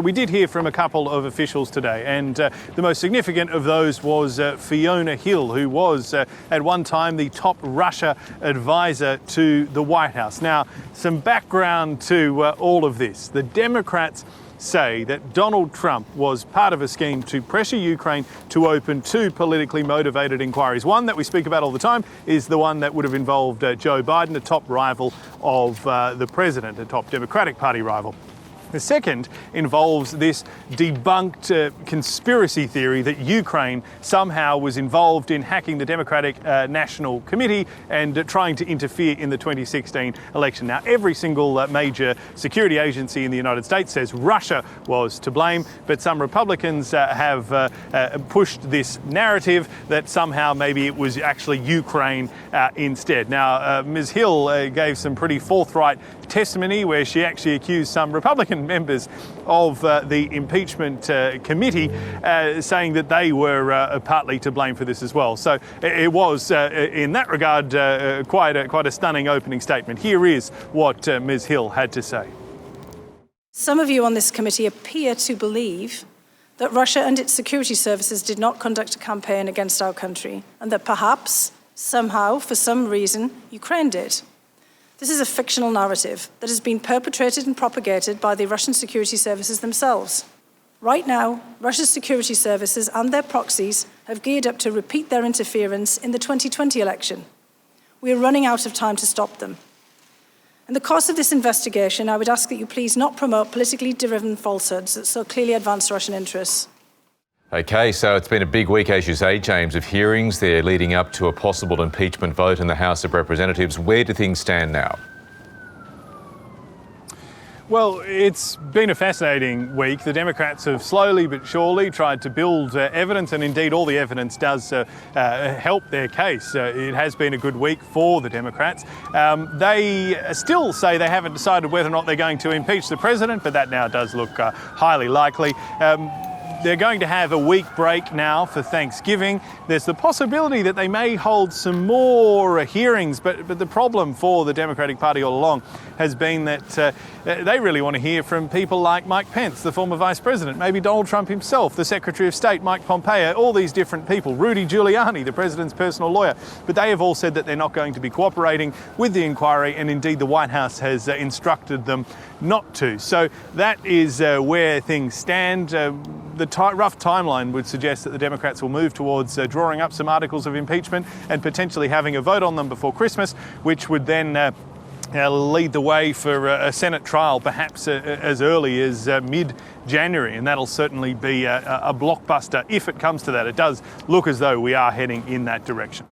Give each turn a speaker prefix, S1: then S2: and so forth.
S1: We did hear from a couple of officials today, and the most significant of those was Fiona Hill, who was at one time the top Russia advisor to the White House. Now, some background to all of this. The Democrats say that Donald Trump was part of a scheme to pressure Ukraine to open two politically motivated inquiries. One that we speak about all the time is the one that would have involved Joe Biden, a top rival of the president, a top Democratic Party rival. The second involves this debunked conspiracy theory that Ukraine somehow was involved in hacking the Democratic National Committee and trying to interfere in the 2016 election. Now, every single major security agency in the United States says Russia was to blame, but some Republicans have pushed this narrative that somehow maybe it was actually Ukraine instead. Now, Ms. Hill gave some pretty forthright testimony where she actually accused some Republican members of the impeachment committee, saying that they were partly to blame for this as well. So it was, in that regard, quite a stunning opening statement. Here is what Ms. Hill had to say.
S2: Some of you on this committee appear to believe that Russia and its security services did not conduct a campaign against our country, and that perhaps, somehow, for some reason, Ukraine did. This is a fictional narrative that has been perpetrated and propagated by the Russian security services themselves. Right now, Russia's security services and their proxies have geared up to repeat their interference in the 2020 election. We are running out of time to stop them. In the course of this investigation, I would ask that you please not promote politically driven falsehoods that so clearly advance Russian interests.
S3: OK, so it's been a big week, as you say, James, of hearings. They're leading up to a possible impeachment vote in the House of Representatives. Where do things stand now?
S1: Well, it's been a fascinating week. The Democrats have slowly but surely tried to build evidence, and indeed all the evidence does help their case. It has been a good week for the Democrats. They still say they haven't decided whether or not they're going to impeach the president, but that now does look highly likely. They're going to have a week break now for Thanksgiving. There's the possibility that they may hold some more hearings, but the problem for the Democratic Party all along has been that they really want to hear from people like Mike Pence, the former Vice President, maybe Donald Trump himself, the Secretary of State, Mike Pompeo, all these different people, Rudy Giuliani, the President's personal lawyer. But they have all said that they're not going to be cooperating with the inquiry, and indeed the White House has instructed them not to. So that is where things stand. The rough timeline would suggest that the Democrats will move towards drawing up some articles of impeachment and potentially having a vote on them before Christmas, which would then lead the way for a Senate trial perhaps as early as mid-January, and that'll certainly be a blockbuster if it comes to that. It does look as though we are heading in that direction.